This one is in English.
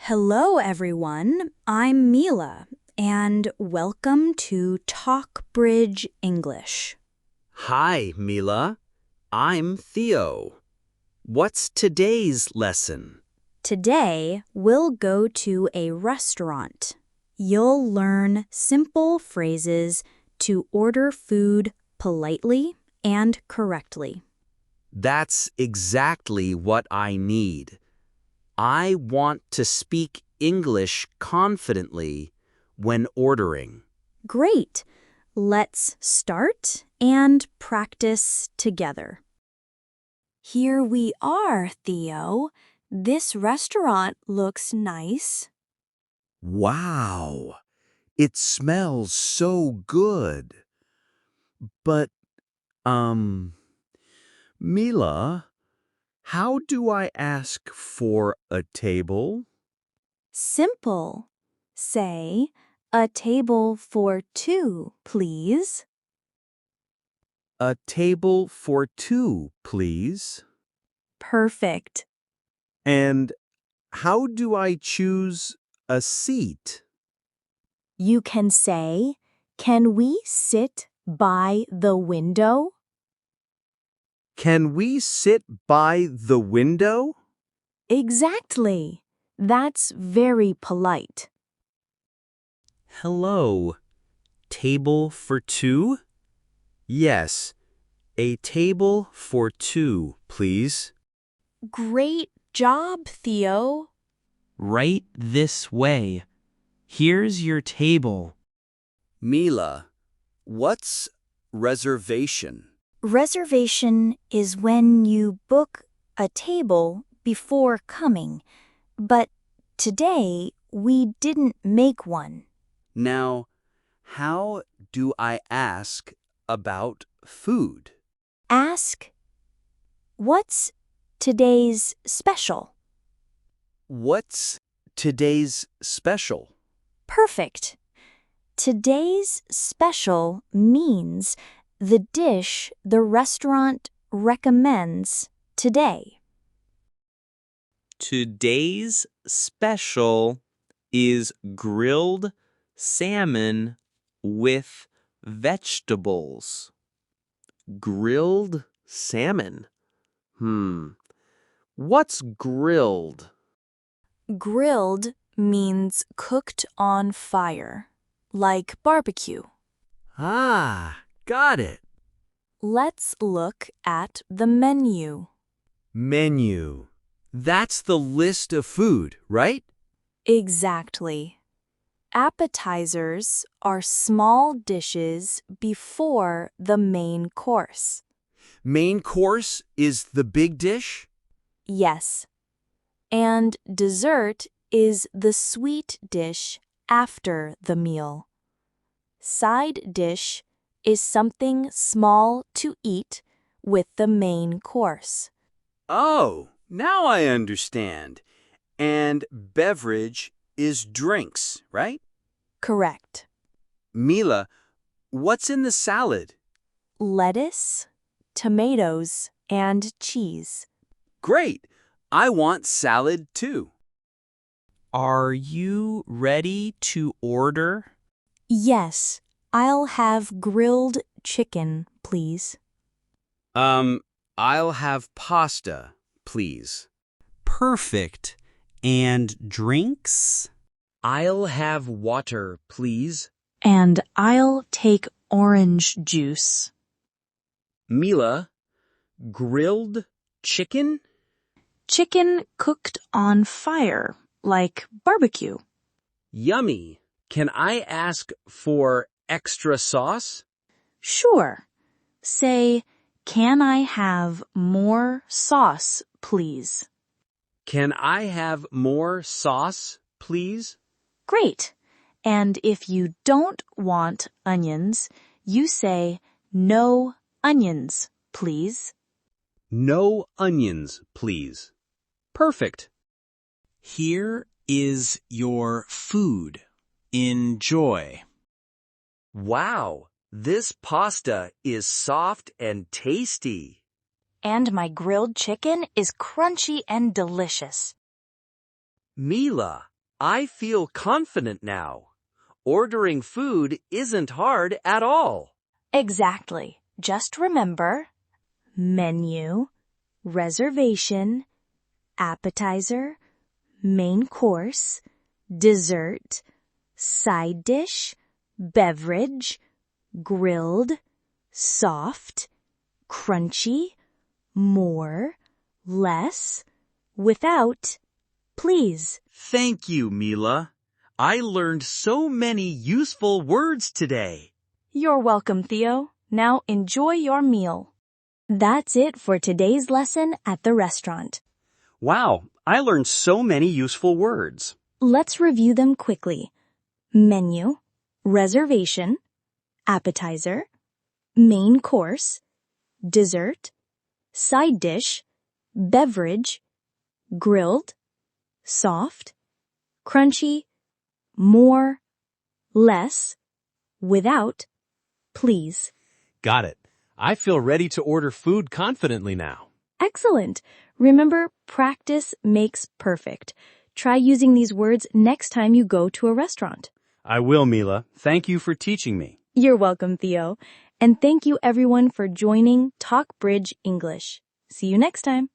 Hello, everyone. I'm Mila, and welcome to Talk Bridge English. Hi, Mila. I'm Theo. What's today's lesson? Today, we'll go to a restaurant. You'll learn simple phrases to order food politely and correctly. That's exactly what I need. I want to speak English confidently when ordering. Great! Let's start and practice together. Here we are, Theo. This restaurant looks nice. Wow, it smells so good. But, Mila, how do I ask for a table? Simple. Say, a table for two, please. A table for two, please. Perfect. And how do I choose a seat? You can say, can we sit by the window? Can we sit by the window? Exactly. That's very polite. Hello. Table for two? Yes, a table for two, please. Great job, Theo. Right this way. Here's your table. Mila, what's reservation? Reservation is when you book a table before coming, but today we didn't make one. Now, how do I ask about food? Ask, what's today's special? What's today's special? Perfect. Today's special means the dish the restaurant recommends today. Today's special is grilled salmon with vegetables. Grilled salmon. What's grilled? Grilled means cooked on fire, like barbecue. Ah, got it. Let's look at the menu. Menu. That's the list of food, right? Exactly. Appetizers are small dishes before the main course. Main course is the big dish? Yes. And dessert is the sweet dish after the meal. Side dish is something small to eat with the main course. Oh, now I understand. And beverage is drinks, right? Correct. Mila, what's in the salad? Lettuce, tomatoes, and cheese. Great. I want salad too. Are you ready to order? Yes, I'll have grilled chicken, please. I'll have pasta, please. Perfect. And drinks? I'll have water, please. And I'll take orange juice. Mila, grilled chicken? Chicken cooked on fire, like barbecue. Yummy. Can I ask for extra sauce? Sure. Say, can I have more sauce, please? Can I have more sauce, please? Great. And if you don't want onions, you say, no onions, please. No onions, please. Perfect. Here is your food. Enjoy. Wow, this pasta is soft and tasty. And my grilled chicken is crunchy and delicious. Mila, I feel confident now. Ordering food isn't hard at all. Exactly. Just remember menu, reservation, appetizer, main course, dessert, side dish, beverage, grilled, soft, crunchy, more, less, without, please. Thank you, Mila. I learned so many useful words today. You're welcome, Theo. Now enjoy your meal. That's it for today's lesson at the restaurant. Wow, I learned so many useful words. Let's review them quickly. Menu, reservation, appetizer, main course, dessert, side dish, beverage, grilled, soft, crunchy, more, less, without, please. Got it. I feel ready to order food confidently now. Excellent. Remember, practice makes perfect. Try using these words next time you go to a restaurant. I will, Mila. Thank you for teaching me. You're welcome, Theo. And thank you everyone for joining Talk Bridge English. See you next time.